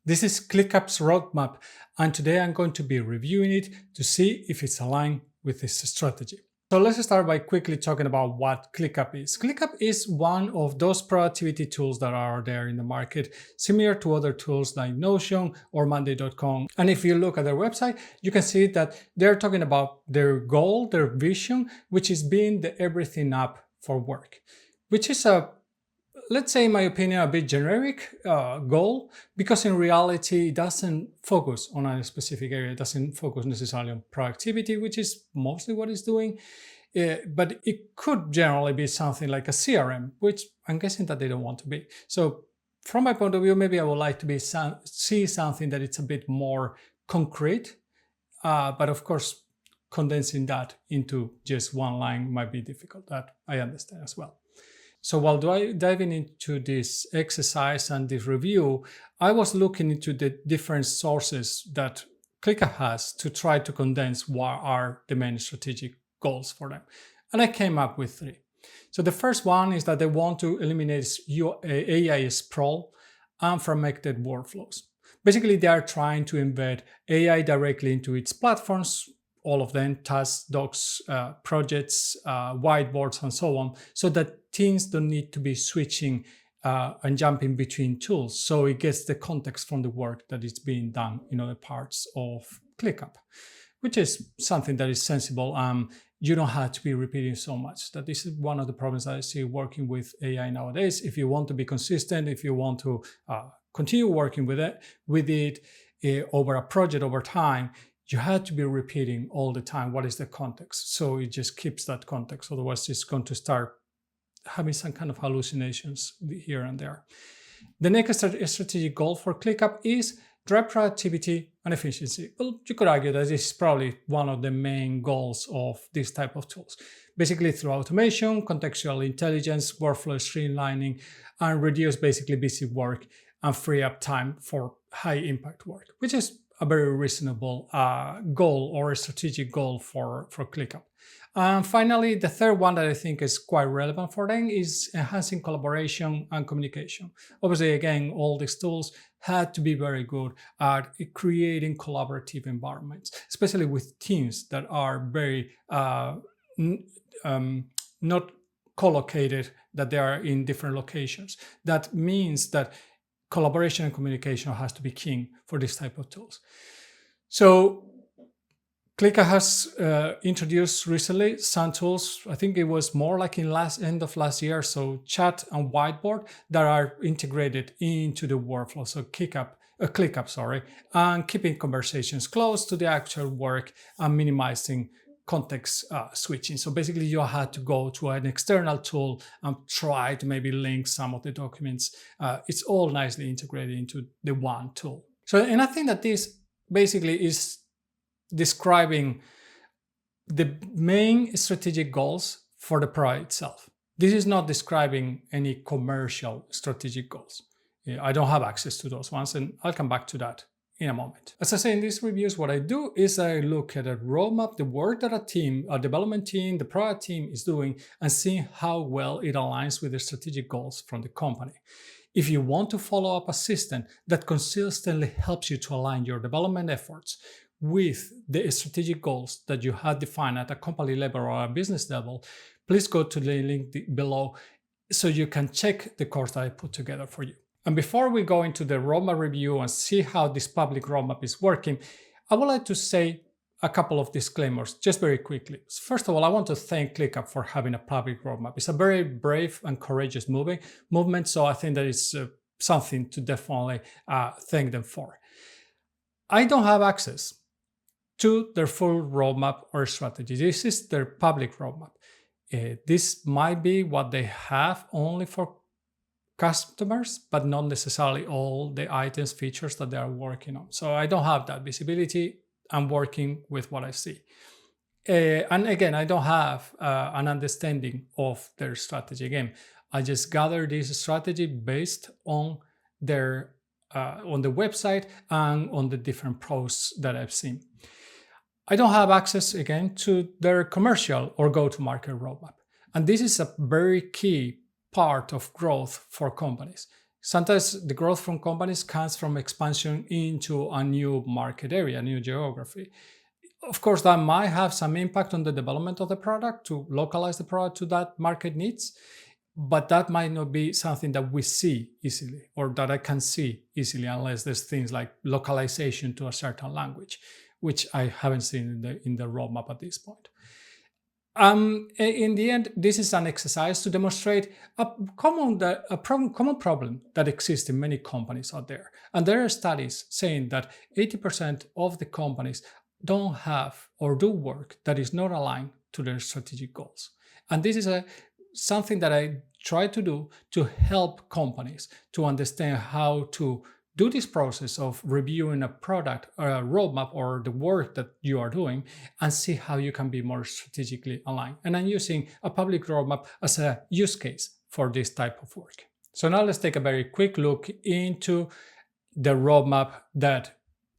This is ClickUp's roadmap, and today I'm going to be reviewing it to see if it's aligned with this strategy. So let's start by quickly talking about what ClickUp is. ClickUp is one of those productivity tools that are there in the market, similar to other tools like Notion or Monday.com. And if you look at their website, you can see that they're talking about their goal, their vision, which is being the everything app for work, which is let's say, in my opinion, a bit generic goal, because in reality, it doesn't focus on a specific area. It doesn't focus necessarily on productivity, which is mostly what it's doing. But it could generally be something like a CRM, which I'm guessing that they don't want to be. So from my point of view, maybe I would like to see something that it's a bit more concrete. But of course, condensing that into just one line might be difficult. That I understand as well. So while diving into this exercise and this review, I was looking into the different sources that ClickUp has to try to condense what are the main strategic goals for them. And I came up with 3. So the first one is that they want to eliminate AI sprawl and fragmented workflows. Basically, they are trying to embed AI directly into its platforms, all of them, tasks, docs, projects, whiteboards, and so on, so that teams don't need to be switching and jumping between tools. So it gets the context from the work that is being done in other parts of ClickUp, which is something that is sensible. You don't have to be repeating so much. That this is one of the problems that I see working with AI nowadays. If you want to be consistent, if you want to continue working with it over a project over time, you had to be repeating all the time what is the context. So it just keeps that context. Otherwise, it's going to start having some kind of hallucinations here and there. The next strategic goal for ClickUp is drive productivity and efficiency. Well, you could argue that this is probably one of the main goals of this type of tools. Basically through automation, contextual intelligence, workflow streamlining, and reduce basically busy work and free up time for high impact work, which is a very reasonable goal or a strategic goal for ClickUp. And finally, the third one that I think is quite relevant for them is enhancing collaboration and communication. Obviously, again, all these tools had to be very good at creating collaborative environments, especially with teams that are very not co-located, that they are in different locations. That means that collaboration and communication has to be king for this type of tools. So ClickUp has introduced recently some tools. I think it was more like in end of last year. So chat and whiteboard that are integrated into the workflow. So ClickUp, and keeping conversations close to the actual work and minimizing context switching. So basically you had to go to an external tool and try to maybe link some of the documents. It's all nicely integrated into the one tool. So, and I think that this basically is describing the main strategic goals for the product itself. This is not describing any commercial strategic goals. I don't have access to those ones, and I'll come back to that in a moment. As I say in these reviews, what I do is I look at a roadmap, the work that a development team, the product team is doing, and see how well it aligns with the strategic goals from the company. If you want to follow up a system that consistently helps you to align your development efforts with the strategic goals that you have defined at a company level or a business level, please go to the link below so you can check the course that I put together for you. And before we go into the roadmap review and see how this public roadmap is working, I would like to say a couple of disclaimers just very quickly. First of all, I want to thank ClickUp for having a public roadmap. It's a very brave and courageous movement, so I think that it's something to definitely thank them for. I don't have access to their full roadmap or strategy. This is their public roadmap. This might be what they have only for customers, but not necessarily all the items, features that they are working on. So I don't have that visibility. I'm working with what I see. And again, I don't have an understanding of their strategy. Again, I just gather this strategy based on their on the website and on the different posts that I've seen. I don't have access, again, to their commercial or go-to-market roadmap. And this is a very key part of growth for companies. Sometimes the growth from companies comes from expansion into a new market area, a new geography. Of course, that might have some impact on the development of the product to localize the product to that market needs, but that might not be something that we see easily or that I can see easily unless there's things like localization to a certain language, which I haven't seen in the roadmap at this point. In the end, this is an exercise to demonstrate a common problem that exists in many companies out there. And there are studies saying that 80% of the companies don't have or do work that is not aligned to their strategic goals. And this is something that I try to do to help companies to understand how to do this process of reviewing a product or a roadmap or the work that you are doing and see how you can be more strategically aligned. And I'm using a public roadmap as a use case for this type of work. So now let's take a very quick look into the roadmap that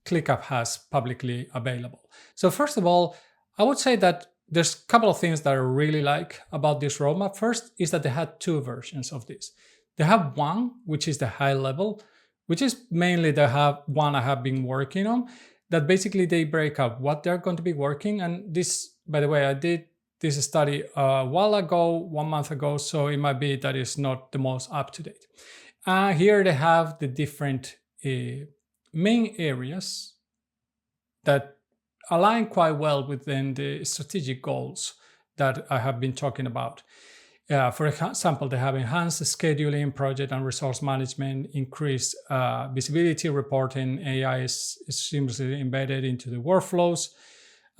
ClickUp has publicly available. So first of all, I would say that there's a couple of things that I really like about this roadmap. First is that they had two versions of this. They have one, which is the high level, which is mainly the one I have been working on, that basically they break up what they're going to be working. And this, by the way, I did this study a while ago, 1 month ago, so it might be that it's not the most up to date. Here they have the different main areas that align quite well within the strategic goals that I have been talking about. For example, they have enhanced scheduling, project and resource management, increased visibility reporting, AI is seamlessly embedded into the workflows,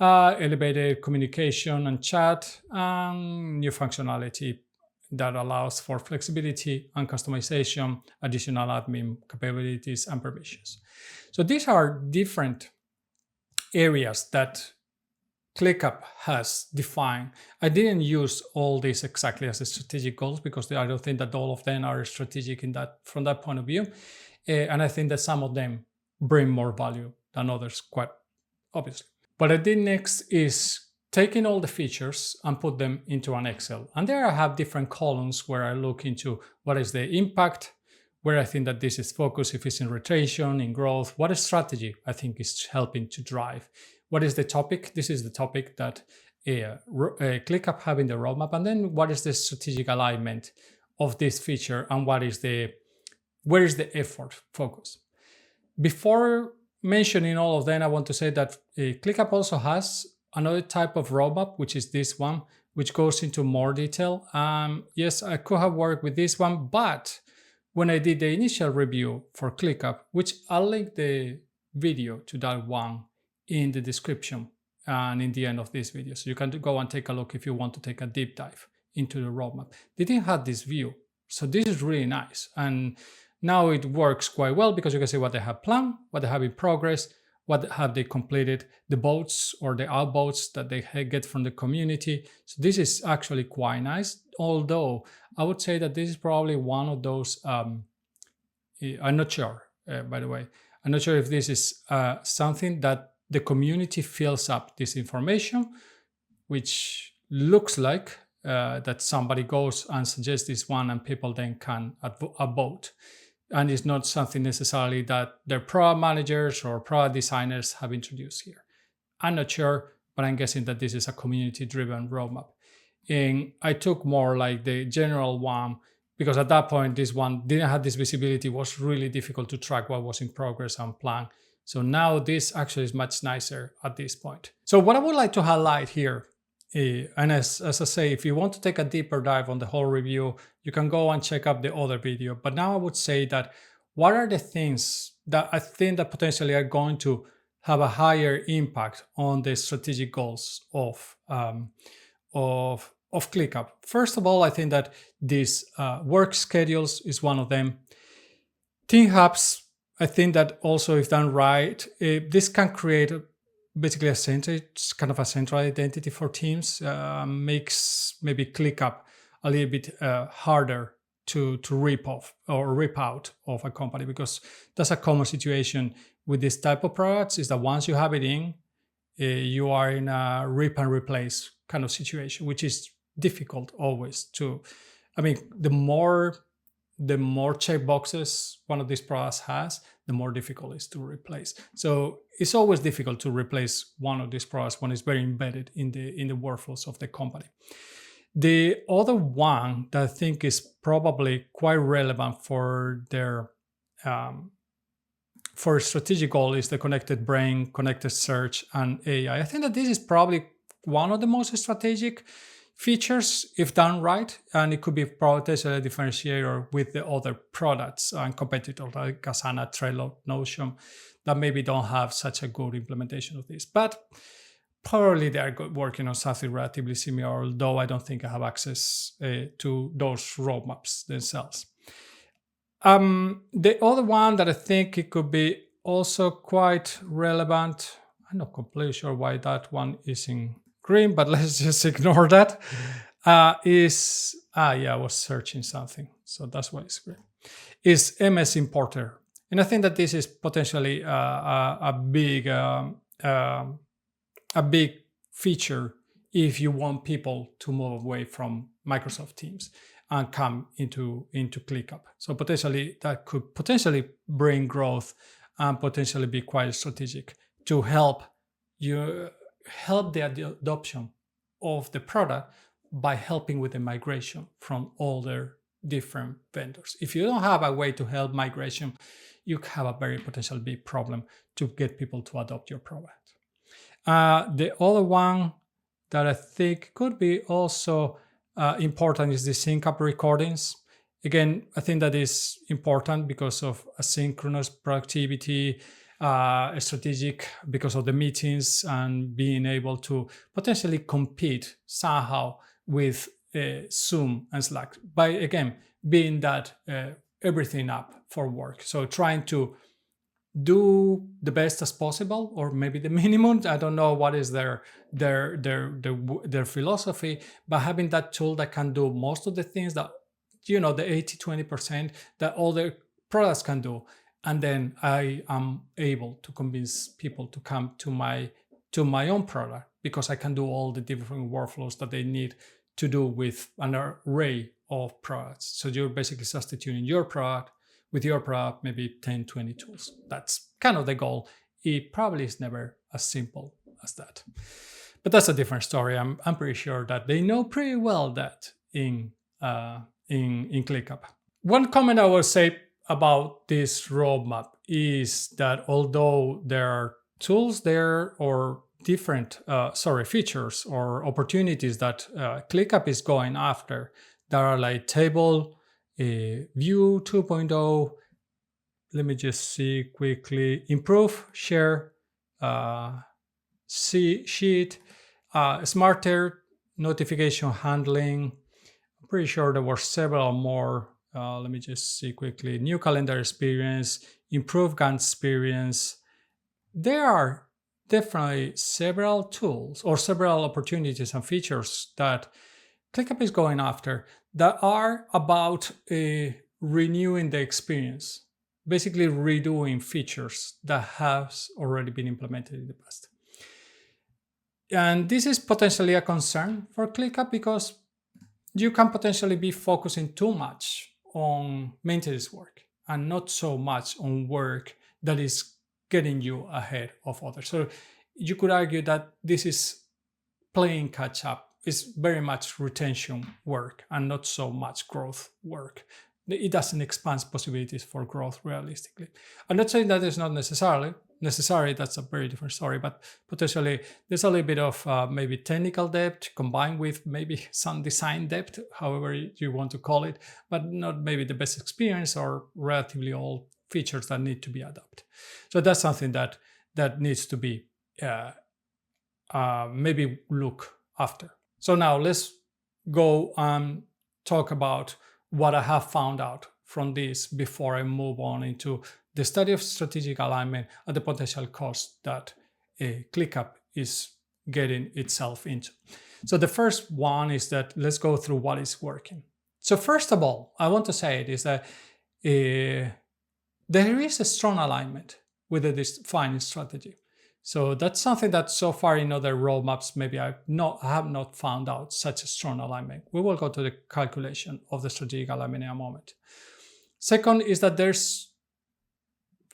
elevated communication and chat, and new functionality that allows for flexibility and customization, additional admin capabilities and permissions. So these are different areas that ClickUp has defined. I didn't use all these exactly as strategic goals because I don't think that all of them are strategic from that point of view. And I think that some of them bring more value than others, quite obviously. What I did next is taking all the features and put them into an Excel. And there I have different columns where I look into what is the impact, where I think that this is focused, if it's in rotation, in growth, what is strategy I think is helping to drive. What is the topic? This is the topic that ClickUp have in the roadmap. And then what is the strategic alignment of this feature and where is the effort focus? Before mentioning all of them, I want to say that ClickUp also has another type of roadmap, which is this one, which goes into more detail. Yes, I could have worked with this one, but when I did the initial review for ClickUp, which I'll link the video to that one in the description and in the end of this video. So you can go and take a look if you want to take a deep dive into the roadmap. They didn't have this view. So this is really nice. And now it works quite well because you can see what they have planned, what they have in progress, what have they completed, the votes or the outvotes that they get from the community. So this is actually quite nice. Although I would say that this is probably one of those, I'm not sure, by the way, I'm not sure if this is something that the community fills up this information, which looks like that somebody goes and suggests this one and people then can vote. And it's not something necessarily that their product managers or product designers have introduced here. I'm not sure, but I'm guessing that this is a community-driven roadmap. And I took more like the general one because at that point, this one didn't have this visibility. It was really difficult to track what was in progress and planned. So now this actually is much nicer at this point. So what I would like to highlight here, and as I say, if you want to take a deeper dive on the whole review, you can go and check out the other video. But now I would say that what are the things that I think that potentially are going to have a higher impact on the strategic goals of ClickUp? First of all, I think that this work schedules is one of them. Team hubs, I think that also if done right, this can create basically a kind of a central identity for teams, makes maybe ClickUp a little bit harder to rip out of a company, because that's a common situation with this type of products, is that once you have it in, you are in a rip and replace kind of situation, which is difficult always to, I mean, the more the more checkboxes one of these products has, the more difficult it is to replace. So it's always difficult to replace one of these products when it's very embedded in the workflows of the company. The other one that I think is probably quite relevant for their for a strategic goal is the connected brain, connected search, and AI. I think that this is probably one of the most strategic features if done right, and it could be potentially a differentiator with the other products and competitors like Asana, Trello, Notion that maybe don't have such a good implementation of this. But probably they are working on something relatively similar, although I don't think I have access to those roadmaps themselves. The other one that I think it could be also quite relevant, I'm not completely sure why that one is in green, but let's just ignore that, I was searching something, so that's why it's green, is MS Importer. And I think that this is potentially a big feature if you want people to move away from Microsoft Teams and come into ClickUp. So potentially that could potentially bring growth and potentially be quite strategic to help the adoption of the product by helping with the migration from all their different vendors. If you don't have a way to help migration, you have a very potential big problem to get people to adopt your product. The other one that I think could be also important is the sync-up recordings. Again, I think that is important because of asynchronous productivity, strategic because of the meetings and being able to potentially compete somehow with Zoom and Slack by, again, being that everything up for work. So trying to do the best as possible, or maybe the minimum. I don't know what is their philosophy, but having that tool that can do most of the things that, the 80-20% that all the products can do, and then I am able to convince people to come to my own product because I can do all the different workflows that they need to do with an array of products. So you're basically substituting your product with your product, maybe 10, 20 tools. That's kind of the goal. It probably is never as simple as that. But that's a different story. I'm pretty sure that they know pretty well that in ClickUp. One comment I will say about this roadmap is that although there are tools there or different features or opportunities that ClickUp is going after, that are like table, View 2.0, let me just see quickly, improve, share, sheet, smarter notification handling. I'm pretty sure there were several more. Let me just see quickly, new calendar experience, improve Gantt experience. There are definitely several tools or several opportunities and features that ClickUp is going after that are about renewing the experience, basically redoing features that have already been implemented in the past. And this is potentially a concern for ClickUp because you can potentially be focusing too much on maintenance work and not so much on work that is getting you ahead of others. So you could argue that this is playing catch up. It's very much retention work and not so much growth work. It doesn't expand possibilities for growth realistically. I'm not saying that it's not necessary. That's a very different story, but potentially there's a little bit of maybe technical depth combined with maybe some design depth, however you want to call it, but not maybe the best experience or relatively old features that need to be adopted. So that's something that needs to be maybe look after. So now let's go and talk about what I have found out from this before I move on into the study of strategic alignment and the potential cost that ClickUp is getting itself into. So the first one is that let's go through what is working. So first of all, I want to say it is that there is a strong alignment with the defined strategy. So that's something that so far in other roadmaps, maybe I have not found out such a strong alignment. We will go to the calculation of the strategic alignment in a moment. Second is that there's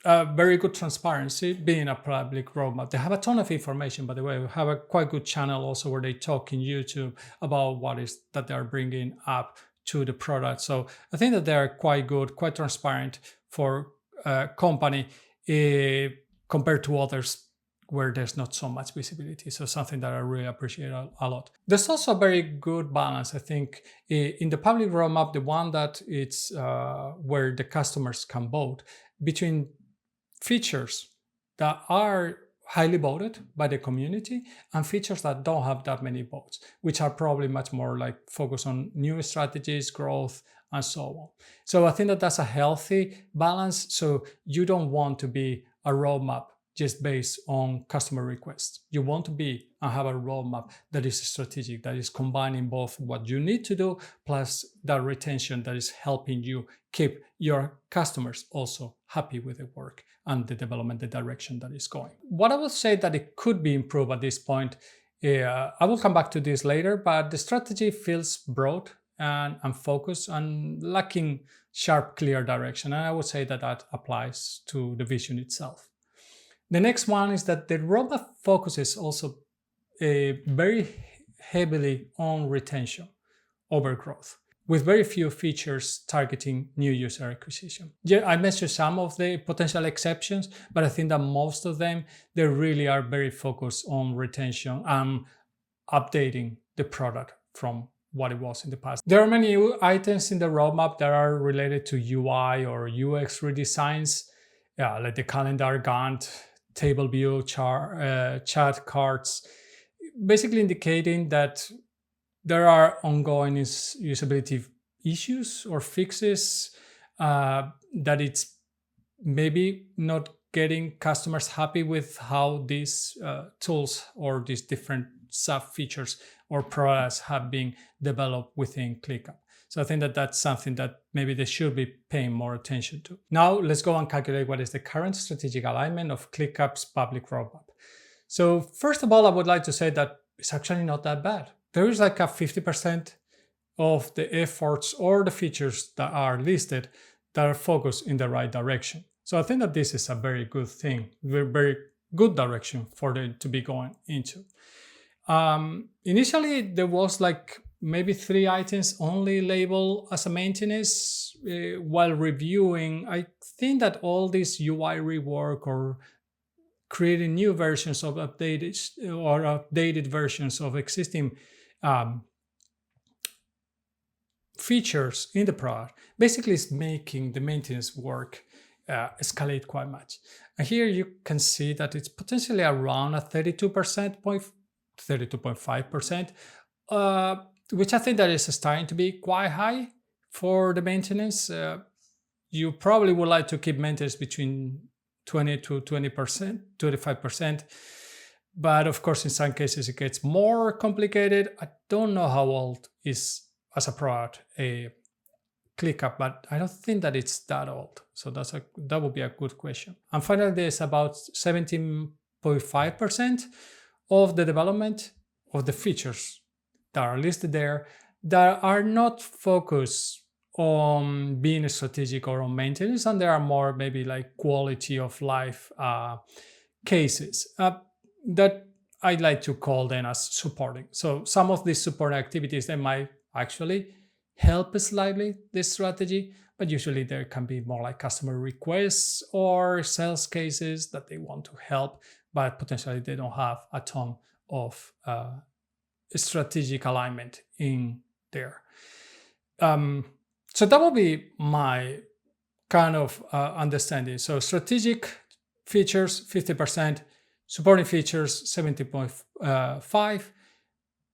very good transparency being a public roadmap. They have a ton of information, by the way. We have a quite good channel also where they talk in YouTube about what is that they're bringing up to the product. So I think that they're quite good, quite transparent for a company compared to others where there's not so much visibility. So something that I really appreciate a lot. There's also a very good balance, I think, in the public roadmap, the one that it's where the customers can vote, between features that are highly voted by the community and features that don't have that many votes, which are probably much more like focus on new strategies, growth, and so on. So I think that that's a healthy balance. So you don't want to be a roadmap just based on customer requests. You want to be and have a roadmap that is strategic, that is combining both what you need to do plus that retention that is helping you keep your customers also happy with the work and the development, the direction that is going. What I would say that it could be improved at this point, I will come back to this later, but the strategy feels broad and focused and lacking sharp, clear direction. And I would say that that applies to the vision itself. The next one is that the roadmap focuses also very heavily on retention over growth, with very few features targeting new user acquisition. Yeah, I mentioned some of the potential exceptions, but I think that most of them, they really are very focused on retention and updating the product from what it was in the past. There are many items in the roadmap that are related to UI or UX redesigns, like the calendar, Gantt, table view, chat cards, basically indicating that there are ongoing usability issues or fixes, that it's maybe not getting customers happy with how these tools or these different sub features or products have been developed within ClickUp. So I think that that's something that maybe they should be paying more attention to. Now let's go and calculate what is the current strategic alignment of ClickUp's public roadmap. So first of all, I would like to say that it's actually not that bad. There is like a 50% of the efforts or the features that are listed that are focused in the right direction. So I think that this is a very good thing, very good direction for them to be going into. Initially, there was like maybe 3 items only labeled as a maintenance. While reviewing, I think that all this UI rework or creating new versions of updated versions of existing features in the product basically is making the maintenance work escalate quite much. And here you can see that it's potentially around a 32.5%, which I think that is starting to be quite high for the maintenance. You probably would like to keep maintenance between 20 to 20%, 25%. But of course, in some cases, it gets more complicated. I don't know how old is, as a product, a ClickUp, but I don't think that it's that old. So that would be a good question. And finally, there's about 17.5% of the development of the features that are listed there that are not focused on being strategic or on maintenance, and there are more maybe like quality of life cases that I like to call them as supporting. So some of these support activities, they might actually help slightly this strategy, but usually there can be more like customer requests or sales cases that they want to help, but potentially they don't have a ton of strategic alignment in there. So that will be my kind of understanding. So strategic features, 50%, supporting features, 70.5%,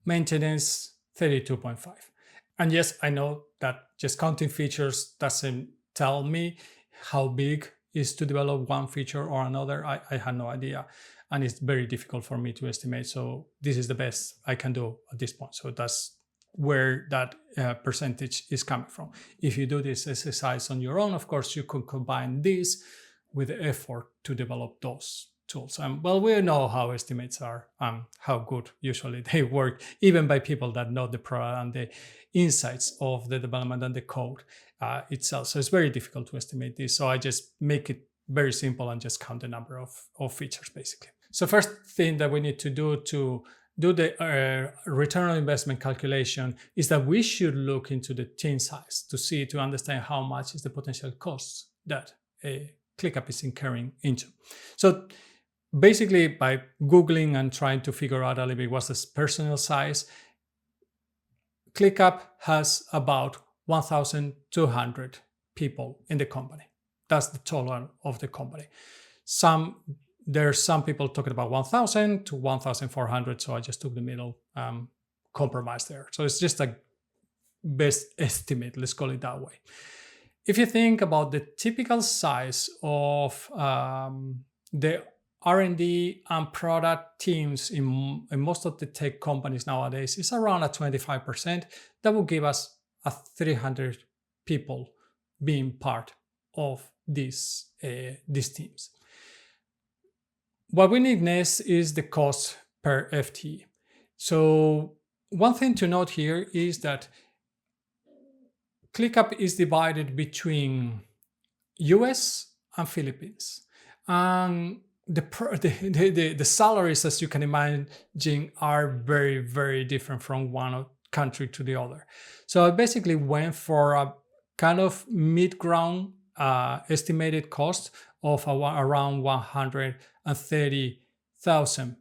maintenance, 32.5%. And yes, I know that just counting features doesn't tell me how big is to develop one feature or another. I had no idea. And it's very difficult for me to estimate. So this is the best I can do at this point. So that's where that percentage is coming from. If you do this exercise on your own, of course, you can combine this with the effort to develop those tools. Well, we know how estimates are, how good usually they work, even by people that know the product and the insights of the development and the code itself. So it's very difficult to estimate this. So I just make it very simple and just count the number of features, basically. So first thing that we need to do the return on investment calculation is that we should look into the team size to understand how much is the potential costs that ClickUp is incurring into. So basically, by Googling and trying to figure out a little bit what's the personnel size, ClickUp has about 1,200 people in the company. That's the total of the company. There's some people talking about 1,000 to 1,400, so I just took the middle compromise there. So it's just a best estimate, let's call it that way. If you think about the typical size of the R&D and product teams in most of the tech companies nowadays, it's around 25%. That will give us 300 people being part of these teams. What we need next is the cost per FTE. So one thing to note here is that ClickUp is divided between US and Philippines. And the salaries, as you can imagine, are very, very different from one country to the other. So I basically went for a kind of mid-ground estimated cost of around 130,000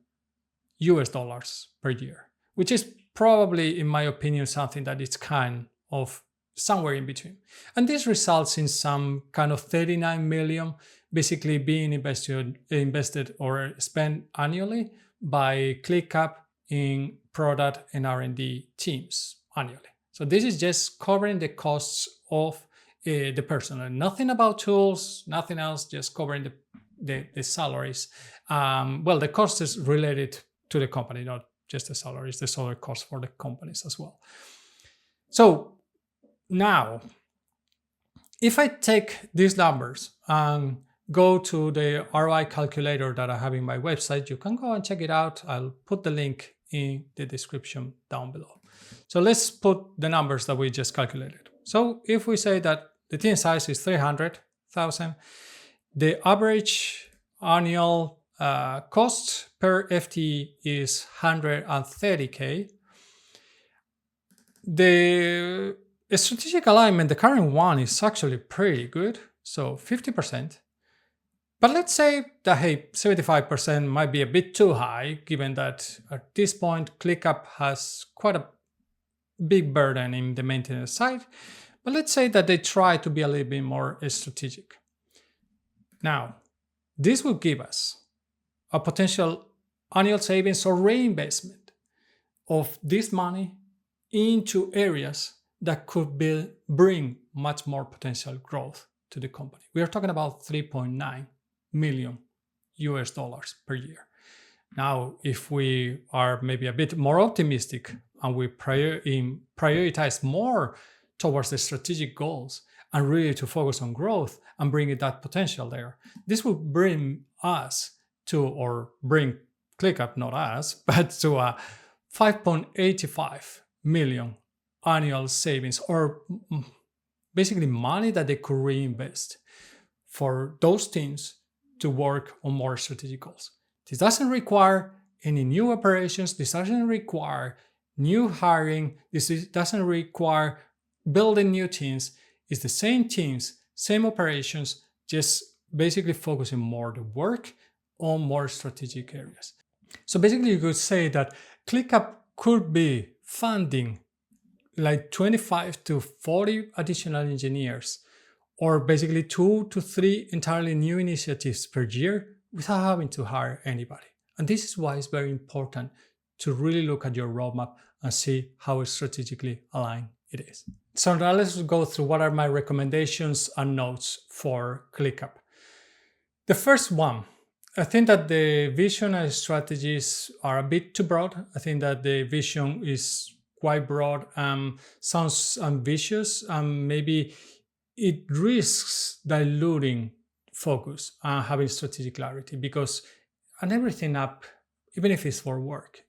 US dollars per year, which is probably, in my opinion, something that is kind of somewhere in between. And this results in some kind of 39 million basically being invested or spent annually by ClickUp in product and R&D teams annually. So this is just covering the costs of the personnel, nothing about tools, nothing else, just covering the salaries. Well, the cost is related to the company, not just the salaries, the salary cost for the companies as well. So now, if I take these numbers and go to the ROI calculator that I have in my website, you can go and check it out. I'll put the link in the description down below. So let's put the numbers that we just calculated. So if we say that the team size is 300,000, the average annual cost per FTE is 130K. The strategic alignment, the current one, is actually pretty good, so 50%. But let's say that, hey, 75% might be a bit too high, given that at this point, ClickUp has quite a big burden in the maintenance side. But let's say that they try to be a little bit more strategic. Now, this will give us a potential annual savings or reinvestment of this money into areas that could bring much more potential growth to the company. We are talking about 3.9 million US dollars per year. Now, if we are maybe a bit more optimistic and we prioritize more towards the strategic goals and really to focus on growth and bringing that potential there, this will bring us to, or bring ClickUp, not us, but to a 5.85 million annual savings, or basically money that they could reinvest for those teams to work on more strategic goals. This doesn't require any new operations. This doesn't require new hiring. This doesn't require building new teams. It's the same teams, same operations, just basically focusing more the work on more strategic areas. So basically you could say that ClickUp could be funding like 25 to 40 additional engineers, or basically 2 to 3 entirely new initiatives per year without having to hire anybody. And this is why it's very important to really look at your roadmap and see how strategically aligned it is. So now let's go through what are my recommendations and notes for ClickUp. The first one, I think that the vision and strategies are a bit too broad. I think that the vision is quite broad, sounds ambitious, and maybe it risks diluting focus and having strategic clarity, because and everything up, even if it's for work,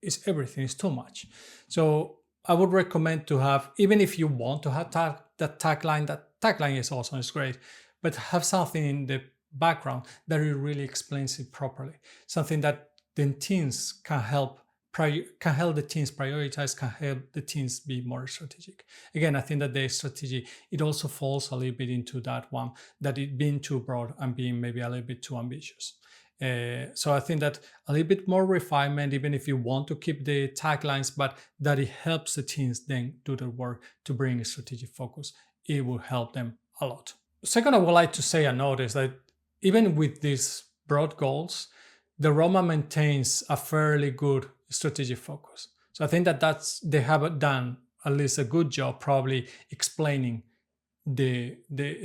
is everything is too much. So I would recommend to have, even if you want to have that tagline is awesome, it's great, but have something in the background that it really explains it properly. Something that the teams can help the teams prioritize, can help the teams be more strategic. Again, I think that the strategy, it also falls a little bit into that one, that it being too broad and being maybe a little bit too ambitious. So I think that a little bit more refinement, even if you want to keep the taglines, but that it helps the teams then do their work to bring a strategic focus. It will help them a lot. Second, I would like to say and notice that even with these broad goals, the roadmap maintains a fairly good strategic focus. So I think that they have done at least a good job probably explaining the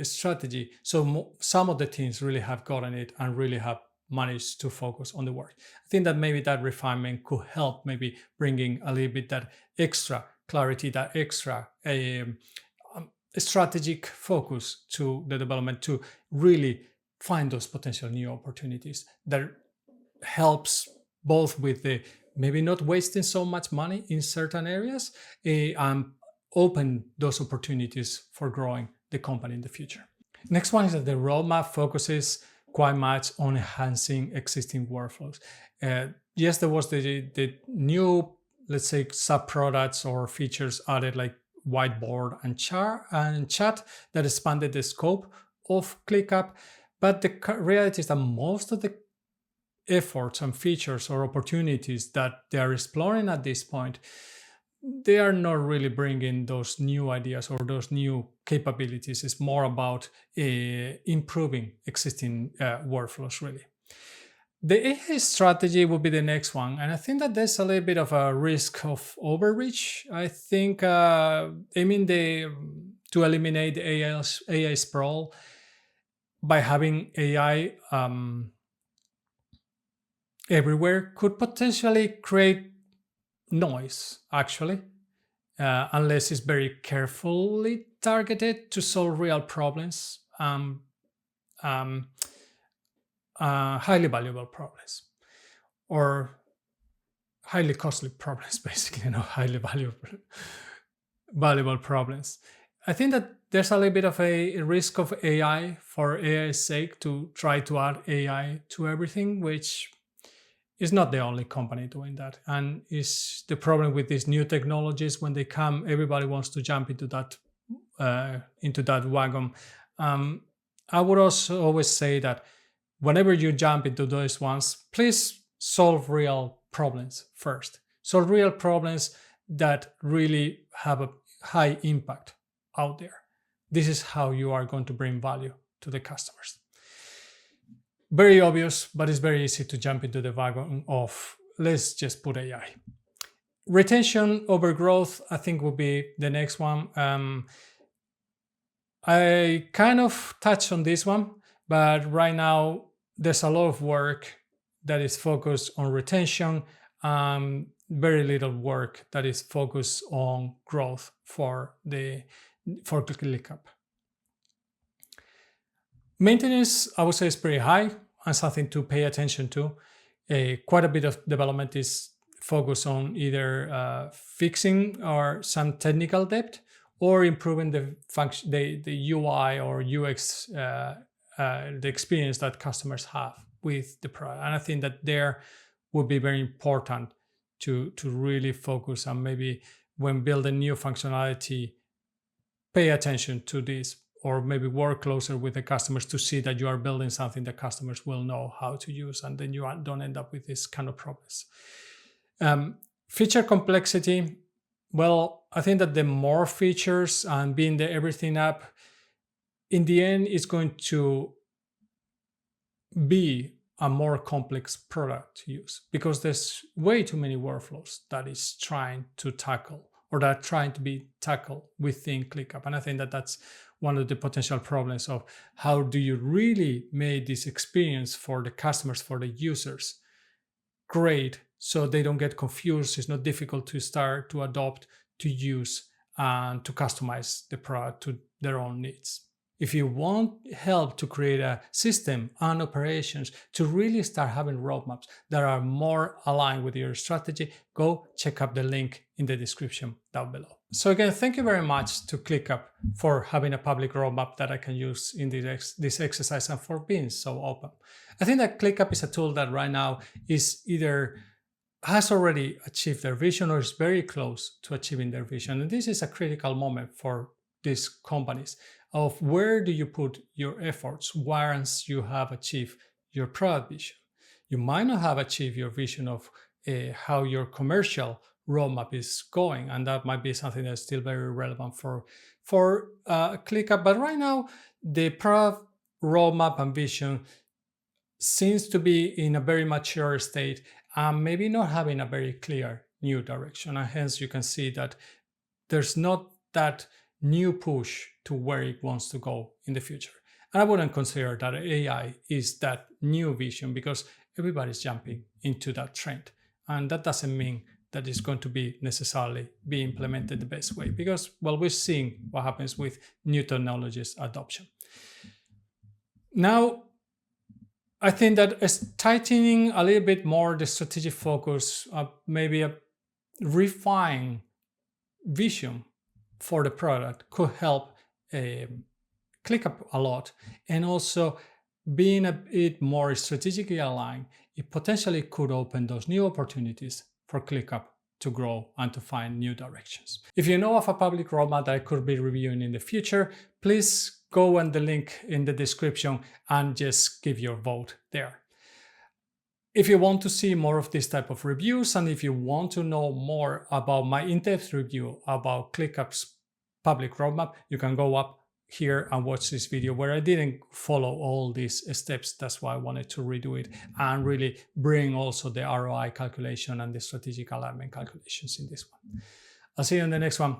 strategy. So some of the teams really have gotten it and really have managed to focus on the work. I think that maybe that refinement could help maybe bringing a little bit that extra clarity, that extra strategic focus to the development to really find those potential new opportunities that helps both with the maybe not wasting so much money in certain areas and open those opportunities for growing the company in the future. Next one is that the roadmap focuses quite much on enhancing existing workflows. Yes, there was the new, let's say, sub-products or features added like whiteboard and chat that expanded the scope of ClickUp. But the reality is that most of the efforts and features or opportunities that they are exploring at this point, they are not really bringing those new ideas or those new capabilities. It's more about improving existing workflows, really. The AI strategy will be the next one. And I think that there's a little bit of a risk of overreach. I think aiming to eliminate the AI sprawl by having AI everywhere could potentially create noise, actually, unless it's very carefully targeted to solve real problems, highly valuable problems, or highly costly problems, basically, not highly valuable problems. I think that there's a little bit of a risk of AI for AI's sake to try to add AI to everything, which is not the only company doing that. And is the problem with these new technologies, when they come, everybody wants to jump into that wagon. I would also always say that whenever you jump into those ones, please solve real problems first. Solve real problems that really have a high impact out there. This is how you are going to bring value to the customers. Very obvious, but it's very easy to jump into the wagon of let's just put AI. Retention over growth, I think, will be the next one. I kind of touched on this one, but right now there's a lot of work that is focused on retention, very little work that is focused on growth for ClickUp. Maintenance, I would say, is pretty high and something to pay attention to. Quite a bit of development is focused on either fixing or some technical debt or improving the function, the UI or UX, the experience that customers have with the product. And I think that there would be very important to really focus on, maybe when building new functionality, pay attention to this, or maybe work closer with the customers to see that you are building something that customers will know how to use, and then you don't end up with this kind of problems. Feature complexity. Well, I think that the more features and being the everything app, in the end, is going to be a more complex product to use, because there's way too many workflows that is trying to tackle, or that are trying to be tackled within ClickUp. And I think that that's one of the potential problems of how do you really make this experience for the customers, for the users, great, so they don't get confused. It's not difficult to start, to adopt, to use, and to customize the product to their own needs. if you want help to create a system and operations to really start having roadmaps that are more aligned with your strategy, go check out the link in the description down below. So again, thank you very much to ClickUp for having a public roadmap that I can use in this exercise and for being so open. I think that ClickUp is a tool that right now is either has already achieved their vision or is very close to achieving their vision. And this is a critical moment for these companies of where do you put your efforts once you have achieved your product vision. You might not have achieved your vision of how your commercial roadmap is going, and that might be something that's still very relevant for ClickUp. But right now, the product roadmap and vision seems to be in a very mature state and maybe not having a very clear new direction. And hence you can see that there's not that new push to where it wants to go in the future. And I wouldn't consider that AI is that new vision because everybody's jumping into that trend. And that doesn't mean that it's going to be necessarily be implemented the best way because, well, we're seeing what happens with new technologies adoption. Now, I think that tightening a little bit more the strategic focus, maybe a refined vision for the product could help ClickUp a lot. And also being a bit more strategically aligned, it potentially could open those new opportunities for ClickUp to grow and to find new directions. If you know of a public roadmap that I could be reviewing in the future, please go on the link in the description and just give your vote there. If you want to see more of this type of reviews, and if you want to know more about my in-depth review about ClickUp's public roadmap, you can go up here and watch this video where I didn't follow all these steps. That's why I wanted to redo it and really bring also the ROI calculation and the strategic alignment calculations in this one. I'll see you in the next one.